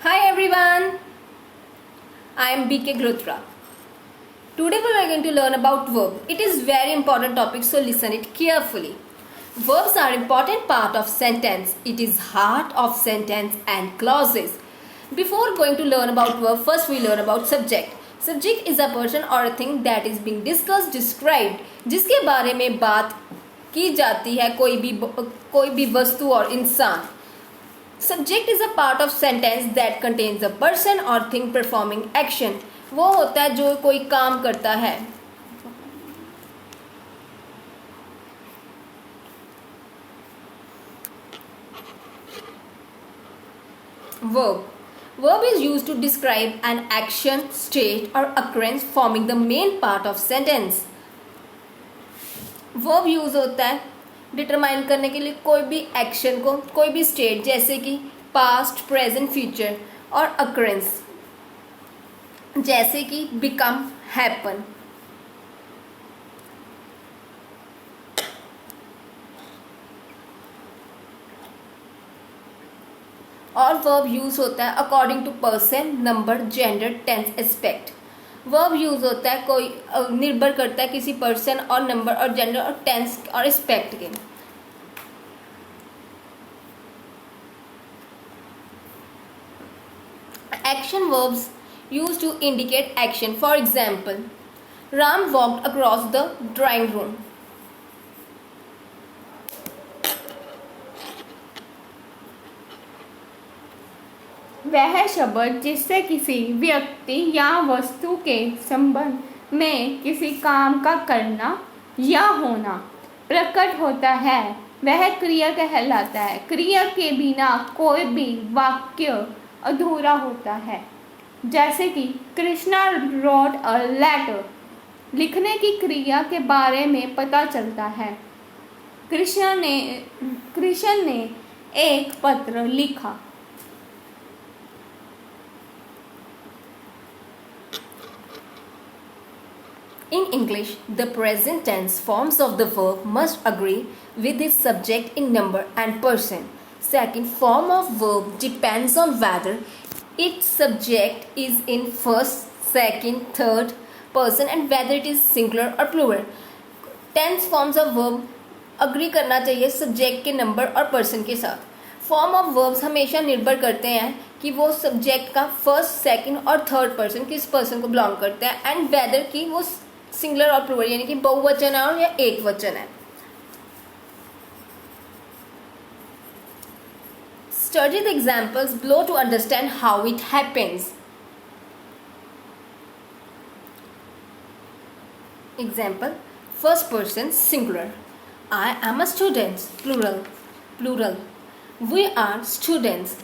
Hi everyone, I am BK Grotra. Today we are going to learn about verb. It is very important topic, so listen it carefully. Verbs are important part of sentence. It is heart of sentence and clauses. Before going to learn about verb, first we learn about subject. Subject is a person or a thing that is being discussed, described, जिसके बारे में बात की जाती है कोई भी वस्तु और इंसान. Subject is a part of sentence that contains a person or thing performing action. वो होता है जो कोई काम करता है. Verb is used to describe an action, state or occurrence forming the main part of sentence. Verb use होता है डिटरमाइन करने के लिए कोई भी एक्शन को, कोई भी स्टेट जैसे कि पास्ट, प्रेजेंट, फ्यूचर और अकरेंस जैसे कि बिकम, हैपन. और वर्ब यूज होता है according to person, number, gender, tense, aspect. Verb use होता है कोई निर्भर करता है किसी पर्सन और नंबर और जेंडर और टेंस और एस्पेक्ट के. Action verbs used to indicate action. For example, Ram walked across the drawing room. वह शब्द जिससे किसी व्यक्ति या वस्तु के संबंध में किसी काम का करना या होना प्रकट होता है वह क्रिया कहलाता है. क्रिया के बिना कोई भी वाक्य अधूरा होता है. जैसे कि कृष्णा रोट अ लेटर. लिखने की क्रिया के बारे में पता चलता है. कृष्ण ने एक पत्र लिखा. In English, the present tense forms of the verb must agree with its subject in number and person. Second form of verb depends on whether its subject is in first, second, third person and whether it is singular or plural. Tense forms of verb agree करना चाहिए subject के number और person के साथ. Form of verbs हमेशा निर्भर करते हैं कि वो subject का first, second और third person किस person को belong करते हैं and whether कि वो singular और plural यानी कि बहुवचन है और या एक वचन है. Study the examples below to understand how it happens. Example, first person singular. I am a student. Plural. We are students.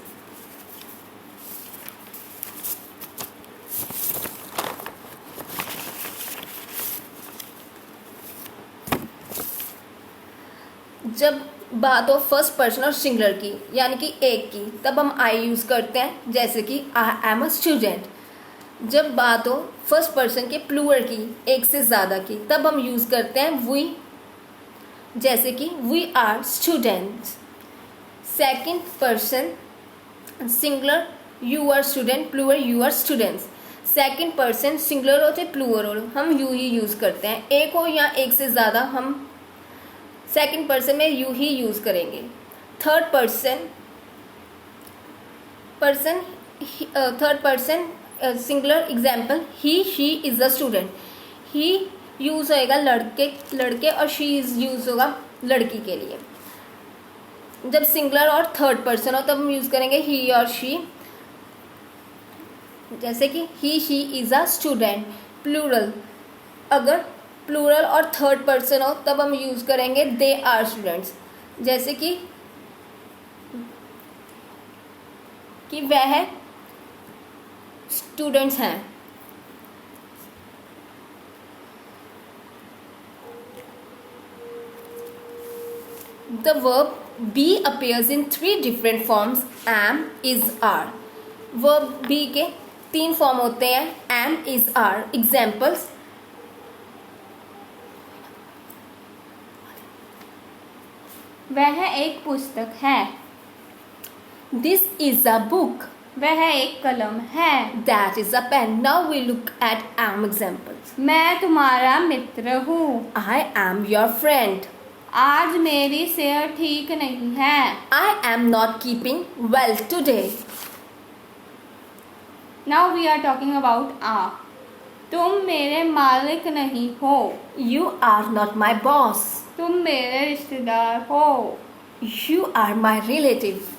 जब बात हो फर्स्ट पर्सन और सिंगुलर की यानी कि एक की तब हम आई यूज़ करते हैं जैसे कि आई एम अ स्टूडेंट. जब बात हो फर्स्ट पर्सन के प्लूरल की एक से ज़्यादा की तब हम यूज़ करते हैं वी जैसे कि we are students. Second person singular you are student, plural you are students. Second person singular हो चाहे प्लूरल हो हम यू ही यूज़ करते हैं. एक हो या एक से ज़्यादा हम सेकंड पर्सन में यू ही यूज करेंगे. Third person singular example he she is a student. He use होएगा लड़के और शी इज यूज होगा लड़की के लिए. जब सिंगुलर और थर्ड पर्सन हो तब हम यूज करेंगे ही और शी जैसे कि he she is a student. Plural अगर प्लूरल और थर्ड पर्सन हो तब हम यूज करेंगे दे आर स्टूडेंट्स जैसे कि वह स्टूडेंट्स हैं. The verb be appears in 3 different forms: am, is, are. Verb be के 3 फॉर्म होते हैं am, is, are. Examples: वह एक पुस्तक है. This is a book. वह एक कलम है। That is a pen. Now we look at am examples. मैं तुम्हारा मित्र हूँ। I am your friend. आज मेरी सेहत ठीक नहीं है। I am not keeping well today. Now we are talking about are. तुम मेरे मालिक नहीं हो। You are not my boss. तुम मेरे रिश्तेदार हो। You are my relative.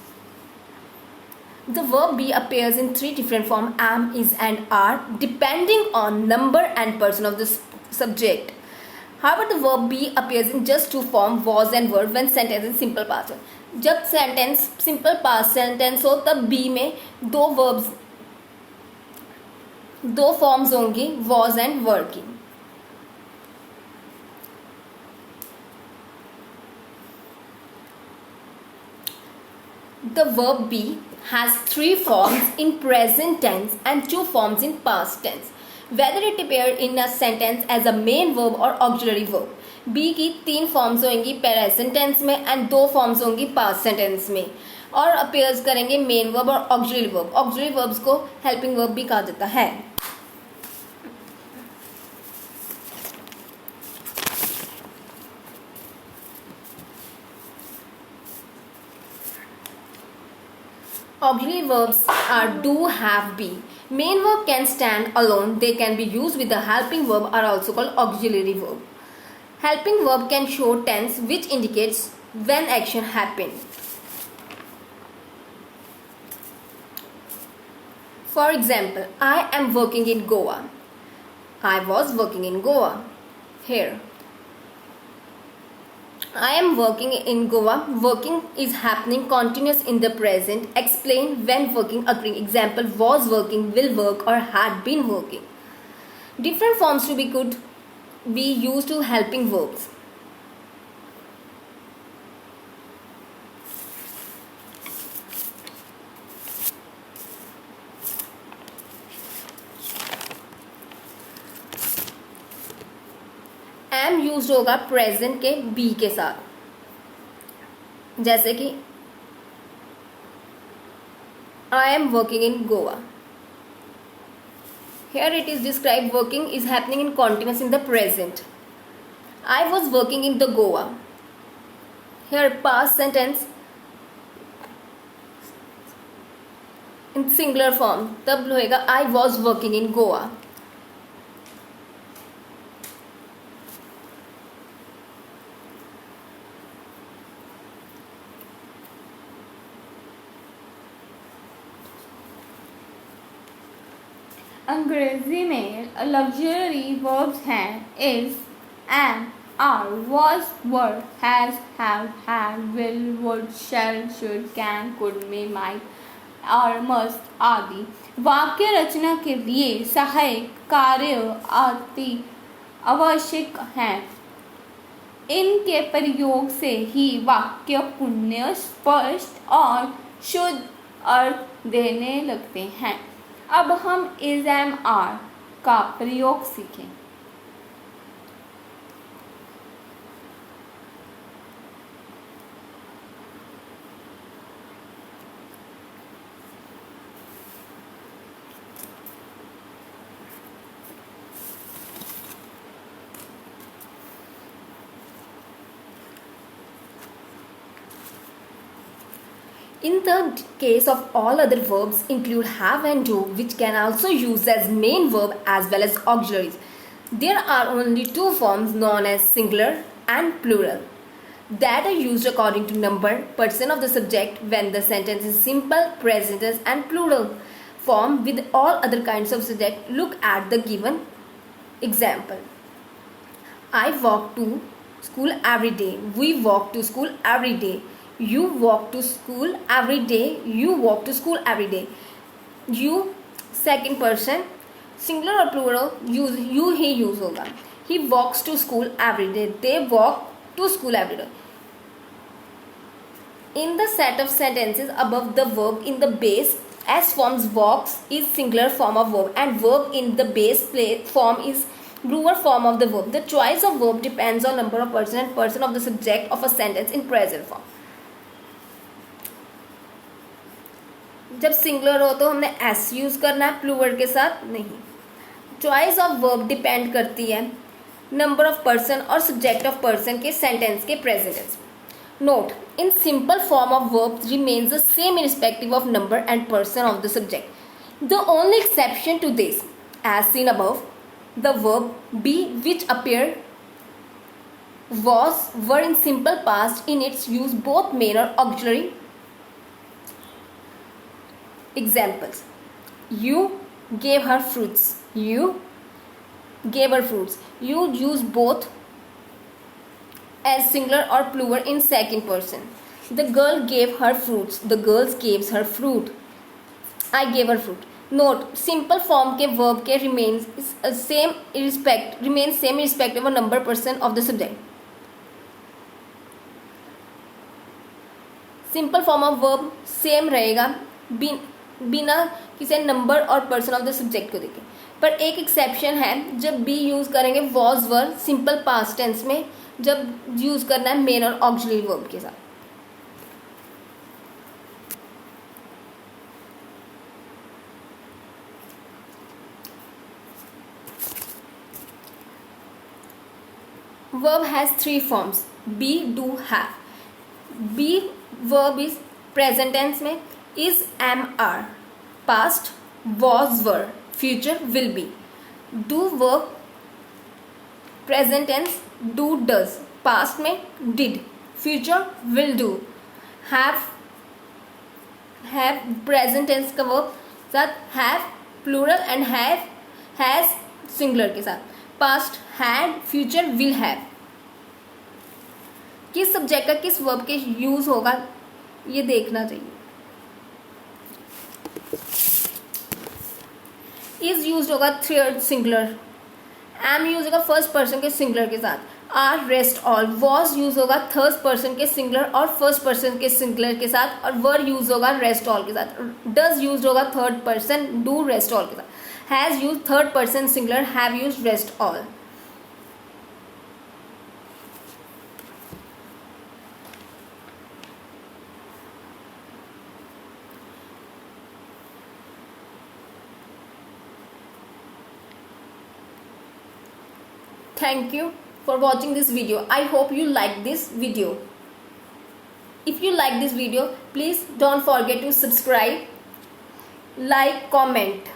The verb be appears in three different forms: am, is, and are, depending on number and person of the subject. However, the verb be appears in just two forms: was and were, when sentence in simple past. जब sentence simple past sentence हो तब be में दो forms होंगी, was and were की. The verb be has three forms in present tense and two forms in past tense, whether it appear in a sentence as a main verb or auxiliary verb. Be की तीन forms होंगी present tense में and दो forms होंगी past sentence में, और appears करेंगे main verb और auxiliary verb. Auxiliary verbs को helping verb भी कहा जाता है. Auxiliary verbs are do, have, be. Main verb can stand alone. They can be used with the helping verb, are also called auxiliary verb. Helping verb can show tense which indicates when action happened. For example, I am working in Goa. I was working in Goa. Here, I am working in Goa. Working is happening continuous in the present. Explain when working occurring. Example, was working, will work, or had been working. Different forms to be could be used to helping verbs. am used होगा present के be के साथ, जैसे कि I am working in Goa. Here it is described working is happening in continuous in the present. I was working in the Goa. Here past sentence in singular form, तब होएगा I was working in Goa. अंग्रेजी में luxury verbs हैं is, am, are, was, were, has, have, had, will, would, shall, should, can, could, may, might और must आदि वाक्य रचना के लिए सहायक कार्य अति आवश्यक हैं. इनके प्रयोग से ही वाक्य पुण्य स्पष्ट और शुद्ध अर्थ देने लगते हैं. अब हम is, am, are का प्रयोग सीखें. In the case of all other verbs include have and do, which can also use as main verb as well as auxiliaries. There are only two forms known as singular and plural that are used according to number, person of the subject when the sentence is simple, present tense and plural form with all other kinds of subject. Look at the given example. I walk to school every day. We walk to school every day. You walk to school every day. You walk to school every day. You second person singular or plural use you he use होगा. He walks to school every day. They walk to school every day. In the set of sentences above, the verb in the base S forms walks is singular form of verb and verb in the base form is plural form of the verb. The choice of verb depends on number of person and person of the subject of a sentence in present form. जब singular हो तो हमने S use करना है, plural के साथ नहीं। Choice of verb depend करती है नंबर ऑफ पर्सन और सब्जेक्ट ऑफ पर्सन के सेंटेंस के present tense. Note, in simple form of verb remains the same irrespective of number and person of the subject. The only exception to this, as seen above, the verb be which appear was were in simple past in its use both main or auxiliary. Examples: you gave her fruits. You gave her fruits. You use both as singular or plural in second person. The girl gave her fruits. The girls gave her fruit. I gave her fruit. Note, simple form के verb के remains same irrespective of number person of the subject. Simple form of verb same रहेगा बिना किसी number और person of the subject को देखे, पर एक एक्सेप्शन है जब बी यूज करेंगे was were simple past tense में, जब यूज करना है मेन और ऑक्सिलरी वर्ब के साथ। Verb has three forms: be, do, have. Be verb is present tense में is, am, are. Past was, were. Future will be. Do verb present tense do, does. Past में did. Future will do. Have present tense का verb साथ have plural and have has singular के साथ। Past had, future will have। किस subject का किस verb के use होगा ये देखना चाहिए। इज यूज होगा थर्ड सिंगुलर, एम यूज होगा फर्स्ट पर्सन के सिंगुलर के साथ, are, rest, all. Was use होगा थर्ड पर्सन के सिंगुलर और फर्स्ट पर्सन के सिंगुलर के साथ, और वर यूज होगा रेस्ट, ऑल के साथ। डज यूज होगा third person, do, rest, all के साथ। Has use third person singular, have use rest, all. Thank you for watching this video. I hope you like this video. If you like this video, please don't forget to subscribe, like, comment.